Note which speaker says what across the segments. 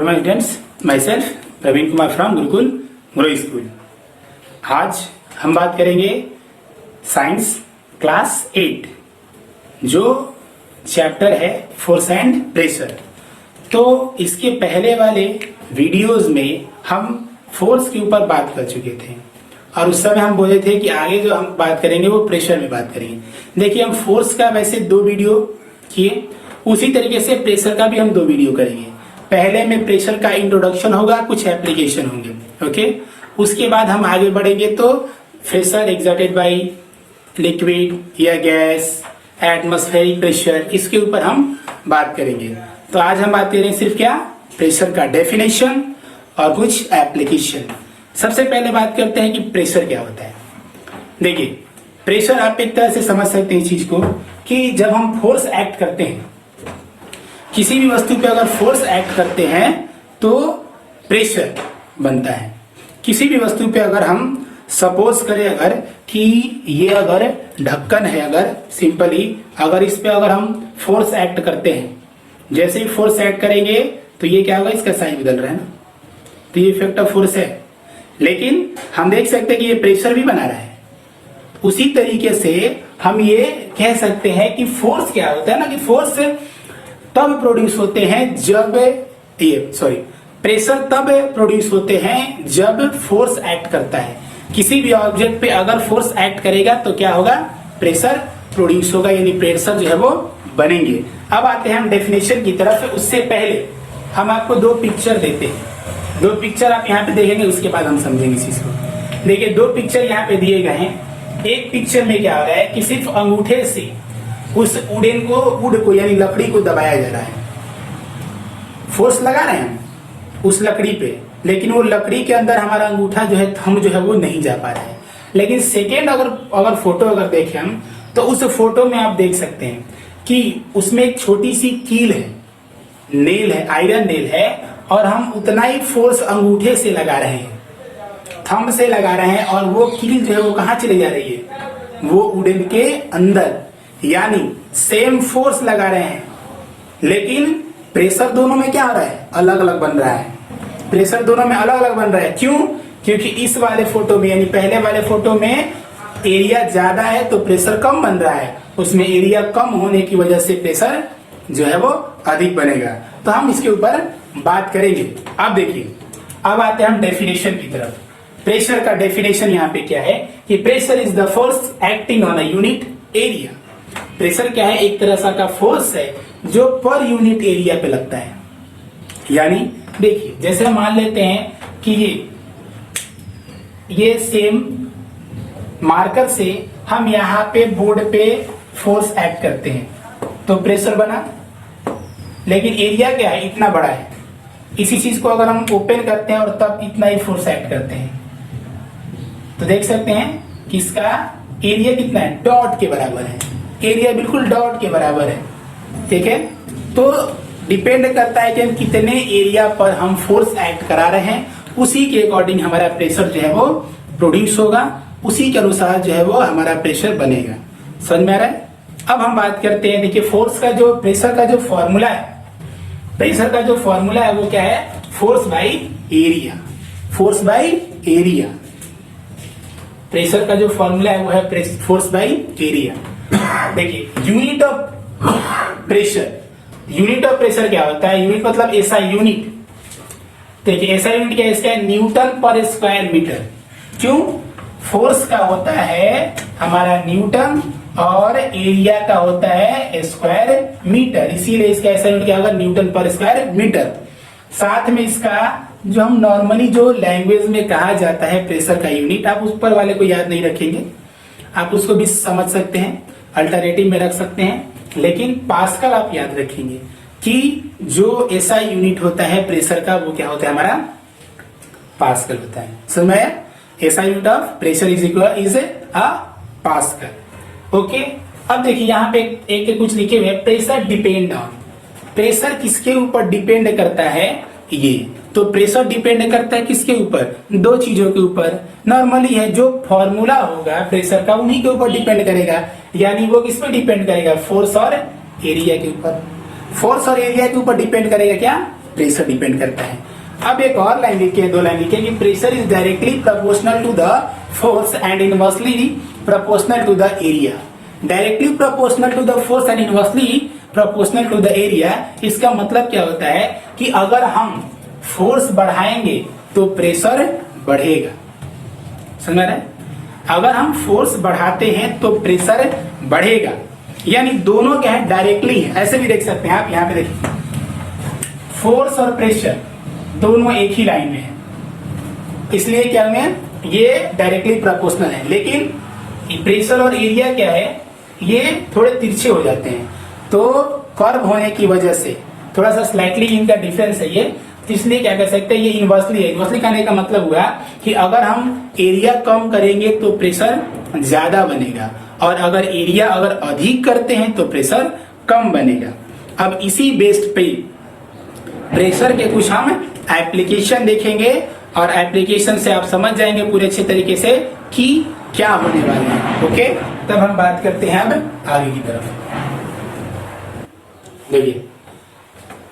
Speaker 1: Good morning students, myself Praveen Kumar from Gurukul grow school. आज हम बात करेंगे साइंस क्लास 8 जो चैप्टर है फोर्स एंड प्रेशर। तो इसके पहले वाले वीडियोस में हम फोर्स के ऊपर बात कर चुके थे और उस समय हम बोले थे कि आगे जो हम बात करेंगे वो प्रेशर में बात करेंगे। देखिए, हम फोर्स का वैसे 2 वीडियो किए, उसी तरीके से प्रेशर का भी हम 2 वीडियो करेंगे। पहले में प्रेशर का इंट्रोडक्शन होगा, कुछ एप्लीकेशन होंगे, ओके। उसके बाद हम आगे बढ़ेंगे तो प्रेशर एक्सर्टेड बाय लिक्विड या गैस, एटमॉस्फेरिक प्रेशर, इसके ऊपर हम बात करेंगे। तो आज हम बात करेंगे सिर्फ क्या, प्रेशर का डेफिनेशन और कुछ एप्लीकेशन। सबसे पहले बात करते हैं कि प्रेशर क्या होता है। देखिए, प्रेशर आप एक तरह से समझ सकते हैं इस चीज को कि जब हम फोर्स एक्ट करते हैं, किसी भी वस्तु पे अगर फोर्स एक्ट करते हैं तो प्रेशर बनता है। किसी भी वस्तु पे अगर हम सपोज करें अगर कि ये अगर ढक्कन है, अगर सिंपली अगर इस पे अगर हम फोर्स एक्ट करते हैं, जैसे ही फोर्स एक्ट करेंगे तो ये क्या होगा, इसका साइन बदल रहा है ना, तो ये इफेक्ट ऑफ फोर्स है। लेकिन हम देख सकते हैं कि ये प्रेशर भी बना रहा है। उसी तरीके से हम ये कह सकते हैं कि फोर्स क्या होता है ना, कि फोर्स तब प्रोड्यूस होते हैं जब प्रेशर तब प्रोड्यूस होते हैं जब फोर्स एक्ट करता है। किसी भी ऑब्जेक्ट पे अगर फोर्स एक्ट करेगा तो क्या होगा, प्रेशर प्रोड्यूस होगा, यानी प्रेशर जो है वो बनेंगे। अब आते हैं हम डेफिनेशन की तरफ। उससे पहले हम आपको 2 पिक्चर देते हैं। 2 पिक्चर आप यहाँ पे देखेंगे, उसके बाद हम समझेंगे इस चीज को। देखिए, 2 पिक्चर यहाँ पे दिए गए हैं। एक पिक्चर में क्या हो रहा है कि सिर्फ अंगूठे से उस वुड को यानी लकड़ी को दबाया जा रहा है, फोर्स लगा रहे हैं उस लकड़ी पे, लेकिन वो लकड़ी के अंदर हमारा अंगूठा जो है, थंब जो है वो नहीं जा पा रहा है। लेकिन सेकेंड अगर फोटो अगर देखें हम, तो उस फोटो में आप देख सकते हैं कि उसमें एक छोटी सी कील है, नेल है, आयरन नेल है, और हम उतना ही फोर्स अंगूठे से लगा रहे हैं, थंब से लगा रहे हैं, और वो कील जो है वो कहाँ चली जा रही है, वो वुडन के अंदर, यानी सेम फोर्स लगा रहे हैं, लेकिन प्रेशर दोनों में क्या आ रहा है, अलग अलग बन रहा है। प्रेशर दोनों में अलग अलग बन रहा है। क्यों? क्योंकि इस वाले फोटो में यानी पहले वाले फोटो में एरिया ज्यादा है तो प्रेशर कम बन रहा है, उसमें एरिया कम होने की वजह से प्रेशर जो है वो अधिक बनेगा। तो हम इसके ऊपर बात करेंगे। अब देखिए, अब आते हैं हम डेफिनेशन की तरफ। प्रेशर का डेफिनेशन यहाँ पे क्या है कि pressure is the force acting on a unit area. Pressure क्या है, एक तरह का फोर्स है जो पर यूनिट एरिया पे लगता है। यानी देखिए, जैसे हम मान लेते हैं कि ये सेम मार्कर से हम यहाँ पे बोर्ड पे फोर्स एक्ट करते हैं तो प्रेशर बना, लेकिन एरिया क्या है, इतना बड़ा है। इसी चीज को अगर हम ओपन करते हैं और तब इतना ही फोर्स एक्ट करते हैं तो देख सकते हैं कि इसका एरिया कितना है, डॉट के बराबर है। एरिया बिल्कुल डॉट के बराबर है, ठीक है। तो डिपेंड करता है कि हम कितने एरिया पर हम फोर्स एक्ट करा रहे हैं, उसी के अकॉर्डिंग हमारा प्रेशर जो है वो प्रोड्यूस होगा, उसी के अनुसार जो है वो हमारा प्रेशर बनेगा। समझ में आ रहा है? अब हम बात करते हैं, देखिए फोर्स का जो प्रेशर का जो फॉर्मूला है, प्रेशर का जो फॉर्मूला है वो क्या है, force by area. Force by area, pressure का जो फॉर्मूला है वो है फोर्स बाई एरिया। देखिए, unit of pressure, unit of pressure क्या होता है, यूनिट मतलब ऐसा यूनिट। देखिए, ऐसा यूनिट क्या है, इसका न्यूटन पर स्क्वायर मीटर। क्यों? फोर्स का होता है हमारा न्यूटन और एरिया का होता है स्क्वायर मीटर, इसीलिए इसका ऐसा यूनिट क्या होगा, न्यूटन पर स्क्वायर मीटर। साथ में इसका जो हम नॉर्मली जो लैंग्वेज में कहा जाता है प्रेशर का यूनिट, आप उस पर वाले को याद नहीं रखेंगे, आप उसको भी समझ सकते हैं, अल्टरनेटिव में रख सकते हैं, लेकिन पास्कल आप याद रखेंगे कि जो ऐसा यूनिट होता है प्रेशर का वो क्या होता है, हमारा पास्कल होता है। समझ में आया? ऐसा unit of pressure is a pascal. Okay, अब देखिए यहाँ पे एक कुछ लिखे हुए, प्रेशर डिपेंड ऑन। प्रेशर किसके ऊपर डिपेंड करता है, ये तो प्रेशर डिपेंड करता है किसके ऊपर, 2 चीजों के ऊपर। नॉर्मली है जो फॉर्मूला होगा प्रेशर का उन्हीं के ऊपर डिपेंड करेगा, यानी वो किस पे डिपेंड करेगा, फोर्स और एरिया के ऊपर। फोर्स और एरिया के ऊपर डिपेंड करेगा क्या, प्रेशर डिपेंड करता है। अब एक और लाइन लिखे, दो लाइन लिखे कि pressure is directly proportional to the force and inversely proportional to the area. Directly proportional to the force and inversely proportional to the area, इसका मतलब क्या होता है कि अगर हम फोर्स बढ़ाएंगे तो प्रेशर बढ़ेगा। समझ रहे हैं? अगर हम फोर्स बढ़ाते हैं तो प्रेशर बढ़ेगा, यानी दोनों क्या है, डायरेक्टली है। ऐसे भी देख सकते हैं आप, यहाँ पे देखिए फोर्स और प्रेशर दोनों एक ही लाइन में है, इसलिए क्या है, ये डायरेक्टली प्रोपोर्शनल है। लेकिन प्रेशर और एरिया क्या है, ये थोड़े तिरछे हो जाते हैं, तो कर्व होने की वजह से थोड़ा सा स्लाइटली इनका डिफरेंस है ये, तो इसलिए क्या कह सकते हैं, ये इनवर्सली है। इनवर्सली कहने का मतलब हुआ कि अगर हम एरिया कम करेंगे तो प्रेशर ज्यादा बनेगा, और अगर एरिया अगर अधिक करते हैं तो प्रेशर कम बनेगा। अब इसी बेस्ड पे प्रेशर के कुछ हम एप्लीकेशन देखेंगे, और एप्लीकेशन से आप समझ जाएंगे पूरे अच्छे तरीके से कि क्या होने वाला है। ओके, तब हम बात करते हैं अब आगे की तरफ। देखिए,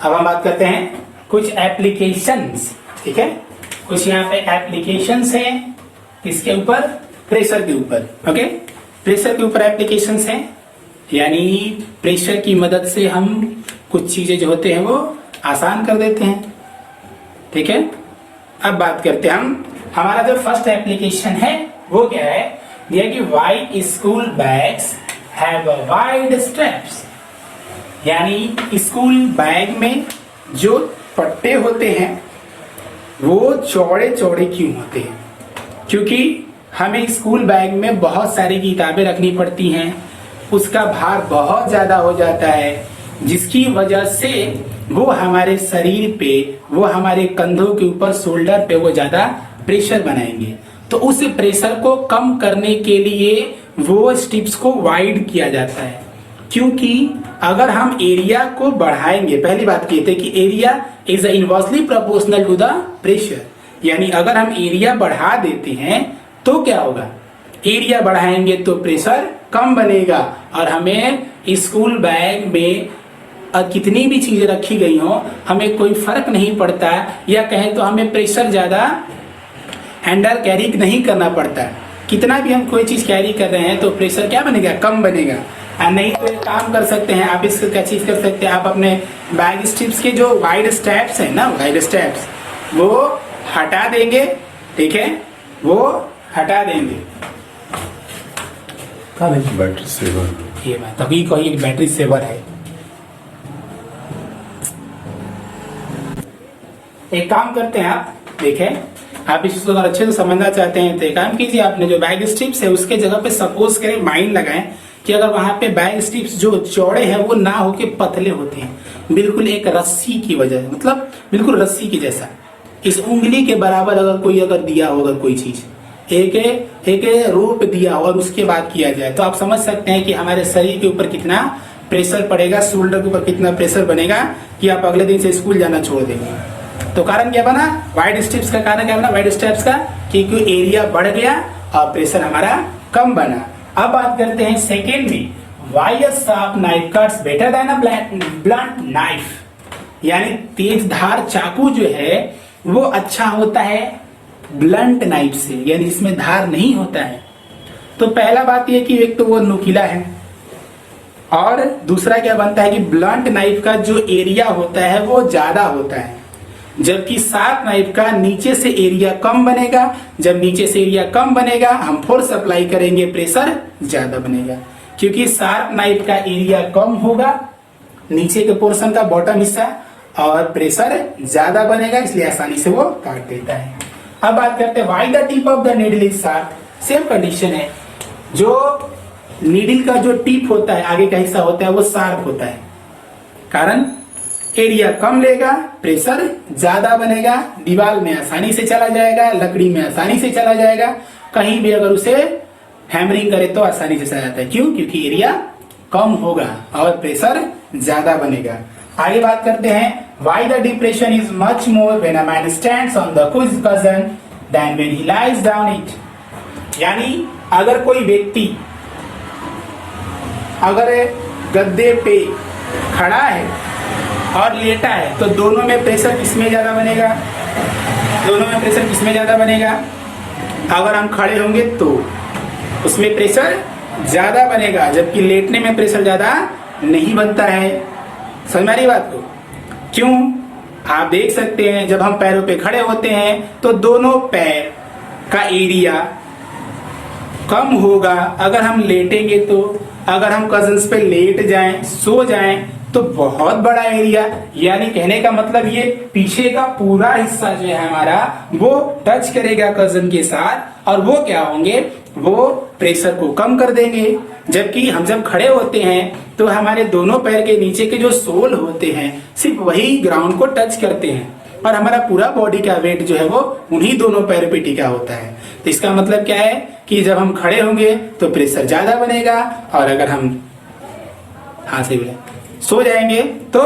Speaker 1: अब हम बात करते हैं कुछ एप्लीकेशंस। ठीक है, कुछ यहाँ पे एप्लीकेशंस हैं, किसके ऊपर, प्रेशर के ऊपर। ओके, प्रेशर के ऊपर एप्लीकेशंस हैं, यानी प्रेशर की मदद से हम कुछ चीजें जो होते हैं वो आसान कर देते हैं। ठीक है, अब बात करते हैं हम, हमारा जो फर्स्ट एप्लीकेशन है वो क्या है, यह कि white school bags have wide straps. यानी स्कूल बैग में जो पट्टे होते हैं वो चौड़े चौड़े क्यों होते हैं, क्योंकि हमें स्कूल बैग में बहुत सारी किताबें रखनी पड़ती हैं, उसका भार बहुत ज्यादा हो जाता है, जिसकी वजह से वो हमारे शरीर पे, वो हमारे कंधों के ऊपर, शोल्डर पे वो ज्यादा प्रेशर बनाएंगे। तो उस प्रेशर को कम करने के लिए वो स्ट्रिप्स को वाइड किया जाता है, क्योंकि अगर हम एरिया को बढ़ाएंगे, पहली बात की थी कि area is inversely proportional to the pressure, यानी अगर हम एरिया बढ़ा देते हैं तो क्या होगा, एरिया बढ़ाएंगे तो प्रेशर कम बनेगा, और हमें स्कूल बैग में कितनी भी चीजें रखी गई हो हमें कोई फर्क नहीं पड़ता, या कहें तो हमें प्रेशर ज्यादा हैंडल कैरी नहीं करना पड़ता। कितना भी हम कोई चीज कैरी कर रहे हैं तो प्रेशर क्या बनेगा, कम बनेगा। नहीं तो एक काम कर सकते हैं आप, इसको क्या चीज कर सकते हैं आप, अपने बैग स्ट्रिप्स के जो वाइड स्ट्रैप्स है ना, वाइड स्ट्रैप्स वो हटा देंगे। ठीक है, वो हटा देंगे।
Speaker 2: बैटरी सेवर,
Speaker 1: ये मैं तभी कही बैटरी सेवर है। एक काम करते हैं आप, देखें आप इसको अगर अच्छे से समझना चाहते हैं तो एक काम कीजिए, आपने जो बैग स्ट्रिप्स है उसके जगह पे सपोज करें माइंड लगाएं कि अगर वहां पे बैग स्ट्रिप्स जो चौड़े हैं वो ना होके पतले होते हैं, बिल्कुल एक रस्सी की वजह, मतलब बिल्कुल रस्सी की जैसा, इस उंगली के बराबर अगर कोई अगर दिया हो, अगर कोई चीज एक रोप दिया हो और उसके बाद किया जाए, तो आप समझ सकते हैं कि हमारे शरीर के ऊपर कितना प्रेशर पड़ेगा, शोल्डर के ऊपर कितना प्रेशर बनेगा कि आप अगले दिन से स्कूल जाना छोड़ देंगे। तो कारण क्या बना, वाइड स्ट्रिप्स का कारण क्या बना, वाइड स्ट्रिप्स का, क्योंकि एरिया बढ़ गया और प्रेशर हमारा कम बना। अब बात करते हैं सेकेंड में, why a sharp knife cuts better than a blunt knife. यानी तेज धार चाकू जो है वो अच्छा होता है ब्लंट नाइफ से, यानी इसमें धार नहीं होता है। तो पहला बात यह कि एक तो वो नुकीला है, और दूसरा क्या बनता है कि ब्लंट नाइफ का जो एरिया होता है वो ज्यादा होता है, जबकि शार्प नाइफ का नीचे से एरिया कम बनेगा। जब नीचे से एरिया कम बनेगा हम फोर्स अप्लाई करेंगे, प्रेशर ज्यादा बनेगा, क्योंकि शार्प नाइफ का एरिया कम होगा, नीचे के पोर्शन का बॉटम हिस्सा, और प्रेशर ज्यादा बनेगा, इसलिए आसानी से वो काट देता है। अब बात करते हैं why the tip of the needle is sharp. Same condition है, जो नीडल का जो टिप होता है, आगे का हिस्सा होता है, वो शार्प होता है, कारण एरिया कम लेगा, प्रेशर ज्यादा बनेगा, दीवार में आसानी से चला जाएगा, लकड़ी में आसानी से चला जाएगा, कहीं भी अगर उसे हैमरिंग करे तो आसानी से चला जाता है। क्यों, क्योंकि एरिया कम होगा और प्रेशर ज्यादा बनेगा। आगे बात करते हैं, why the depression is much more when a man stands on the cushion than when he lies down it. यानी अगर कोई व्यक्ति अगर गद्दे पे खड़ा है और लेटा है, तो दोनों में प्रेशर किसमें ज़्यादा बनेगा? दोनों में प्रेशर किसमें ज़्यादा बनेगा? अगर हम खड़े होंगे तो उसमें प्रेशर ज़्यादा बनेगा, जबकि लेटने में प्रेशर ज़्यादा नहीं बनता है। समझ में आ रही बात को? क्यों? आप देख सकते हैं जब हम पैरों पे खड़े होते हैं तो दोनों पैर का एरिया कम होगा। अगर हम लेटेंगे तो, अगर हम कजन्स पे लेट जाएं, सो जाएं, तो बहुत बड़ा एरिया, यानी कहने का मतलब ये पीछे का पूरा हिस्सा जो है हमारा वो टच करेगा कजन के साथ, और वो क्या होंगे? वो प्रेशर को कम कर देंगे। जबकि हम जब खड़े होते हैं तो हमारे दोनों पैर के नीचे के जो सोल होते हैं सिर्फ वही ग्राउंड को टच करते हैं, और हमारा पूरा बॉडी का वेट जो है वो उन्हीं दोनों पैरों पे टिका होता है। तो इसका मतलब क्या है कि जब हम खड़े होंगे तो प्रेशर ज्यादा बनेगा, और अगर हम सो जाएंगे तो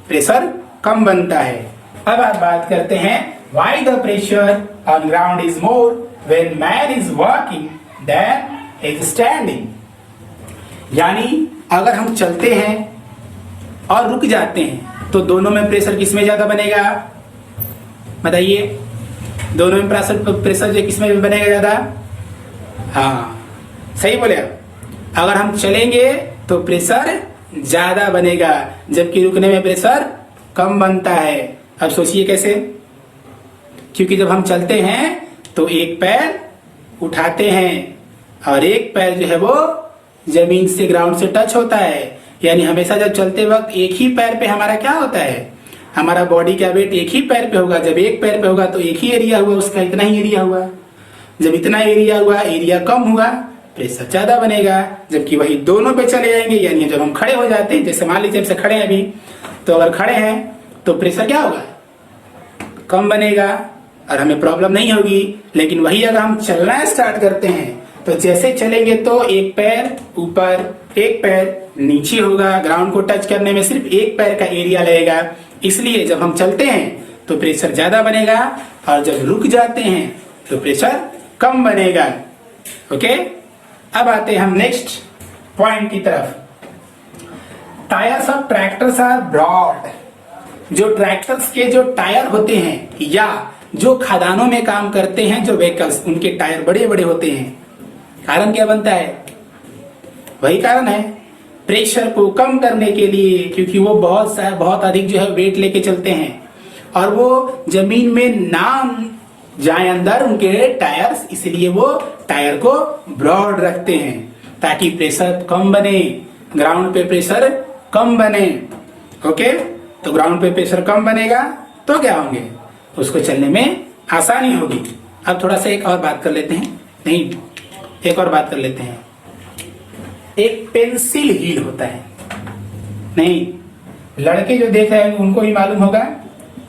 Speaker 1: प्रेशर कम बनता है। अब आप बात करते हैं why the pressure on ground is more when man is walking than is standing. यानी अगर हम चलते हैं और रुक जाते हैं तो दोनों में प्रेशर किसमें ज्यादा बनेगा? बताइए, दोनों में प्रेशर जो किसमें बनेगा ज्यादा? हाँ, सही बोले आप। अगर हम चलेंगे तो प्रेशर ज्यादा बनेगा, जबकि रुकने में प्रेशर कम बनता है। अब सोचिए कैसे? क्योंकि जब हम चलते हैं तो एक पैर उठाते हैं और एक पैर जो है वो जमीन से, ग्राउंड से टच होता है। यानी हमेशा जब चलते वक्त एक ही पैर पे हमारा क्या होता है? हमारा बॉडी का वेट एक ही पैर पे होगा। जब एक पैर पे होगा तो एक ही एरिया हुआ, उसका इतना ही एरिया हुआ। जब इतना एरिया हुआ, एरिया कम हुआ, प्रेशर ज्यादा बनेगा। जबकि वही दोनों पे चले जाएंगे, यानी जब हम खड़े हो जाते हैं, जैसे मान लीजिए हमसे खड़े हैं अभी, तो अगर खड़े हैं तो प्रेशर क्या होगा? कम बनेगा और हमें प्रॉब्लम नहीं होगी। लेकिन वही अगर हम चलना स्टार्ट करते हैं तो जैसे चलेंगे तो एक पैर ऊपर, एक पैर नीचे होगा। ग्राउंड को टच करने में सिर्फ एक पैर का एरिया लगेगा। इसलिए जब हम चलते हैं तो प्रेशर ज्यादा बनेगा, और जब रुक जाते हैं तो प्रेशर कम बनेगा। ओके, अब आते हैं हम नेक्स्ट पॉइंट की तरफ। Tyres of tractors are broad. जो ट्रैक्टर्स के जो टायर होते हैं, या जो खदानों में काम करते हैं जो व्हीकल्स, उनके टायर बड़े बड़े होते हैं। कारण क्या बनता है? वही कारण है, प्रेशर को कम करने के लिए, क्योंकि वो बहुत अधिक जो है वेट लेके चलते हैं, और वो जमीन में ना जाए अंदर उनके टायर्स, इसलिए वो टायर को ब्रॉड रखते हैं ताकि प्रेशर कम बने, ग्राउंड पे प्रेशर कम बने। ओके, तो ग्राउंड पे प्रेशर कम बनेगा तो क्या होंगे? उसको चलने में आसानी होगी। अब थोड़ा सा एक और बात कर लेते हैं, नहीं एक और बात कर लेते हैं। एक पेंसिल हील होता है, नहीं लड़के जो देख रहे हैं उनको भी मालूम होगा,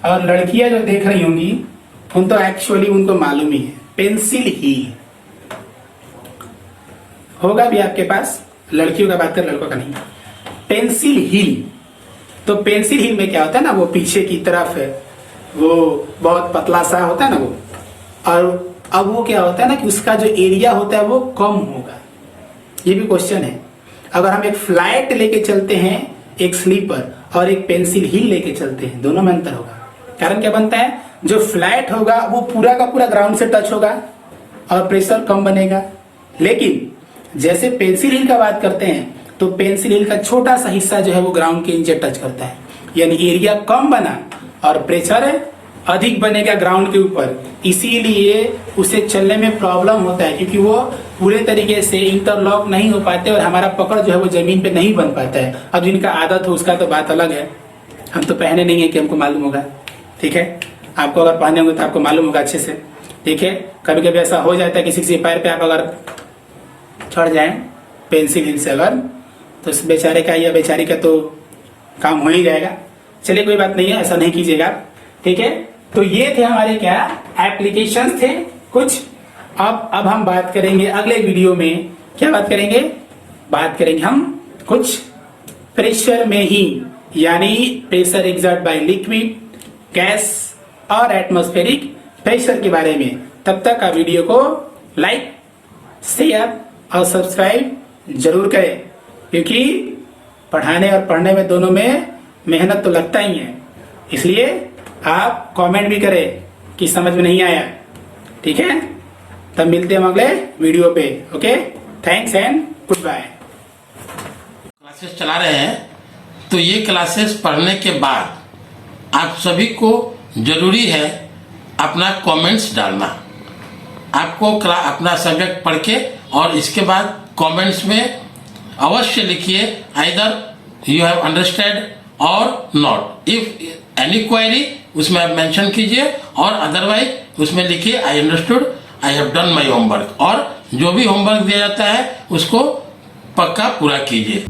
Speaker 1: और लड़कियां जो देख रही होंगी उन तो एक्चुअली उनको मालूम ही है। पेंसिल हील होगा भी आपके पास, लड़कियों का बात कर, लड़कों का नहीं। पेंसिल हील, तो पेंसिल हील में क्या होता है ना, वो पीछे की तरफ है, वो बहुत पतला सा होता है ना वो, और अब वो क्या होता है ना कि उसका जो एरिया होता है वो कम होगा। ये भी क्वेश्चन है। अगर हम एक फ्लैट लेके चलते हैं, एक स्लीपर, और एक पेंसिल हील लेके चलते हैं, दोनों में अंतर होगा। कारण क्या बनता है? जो फ्लैट होगा वो पूरा का पूरा ग्राउंड से टच होगा और प्रेशर कम बनेगा। लेकिन जैसे पेंसिल हील का बात करते हैं तो पेंसिल हील का छोटा सा हिस्सा जो है वो ग्राउंड के नीचे टच करता है, यानी एरिया कम बना और प्रेशर अधिक बनेगा ग्राउंड के ऊपर। इसीलिए उसे चलने में प्रॉब्लम होता है, क्योंकि वो पूरे तरीके से इंटरलॉक नहीं हो पाते और हमारा पकड़ जो है वो जमीन पे नहीं बन पाता है। अब जिनका आदत हो उसका तो बात अलग है, हम तो पहने नहीं है कि हमको मालूम होगा। ठीक है, आपको अगर पहने होंगे तो आपको मालूम होगा अच्छे से। ठीक है, कभी कभी ऐसा हो जाता है किसी किसी पैर पे आप अगर चढ़ जाएं पेंसिल हिल से अगर, तो उस बेचारे का या बेचारी का तो काम हो ही जाएगा। चलिए कोई बात नहीं है, ऐसा नहीं कीजिएगा। ठीक है, तो ये थे हमारे क्या एप्लीकेशंस थे कुछ। अब हम बात करेंगे अगले वीडियो में, क्या बात करेंगे? बात करेंगे हम कुछ प्रेशर में ही, यानी pressure exert by liquid, gas और एटमॉस्फेरिक प्रेशर के बारे में। तब तक आप वीडियो को लाइक, शेयर और सब्सक्राइब जरूर करें, क्योंकि पढ़ाने और पढ़ने में दोनों में मेहनत तो लगता ही है, इसलिए आप कमेंट भी करें कि समझ में नहीं आया। ठीक है, तब मिलते हैं अगले वीडियो पे। Okay, thanks and goodbye.
Speaker 2: Classes चला रहे हैं, तो ये क्लासेस पढ़ने के बाद आप सभी को जरूरी है अपना कमेंट्स डालना। आपको अपना सब्जेक्ट पढ़ के और इसके बाद कमेंट्स में अवश्य लिखिए आइदर यू हैव अंडरस्टैंड और नॉट। इफ एनी क्वेरी उसमें आप मेंशन कीजिए और अदरवाइज उसमें लिखिए I understood, I have done my homework. और जो भी होमवर्क दिया जाता है उसको पक्का पूरा कीजिए।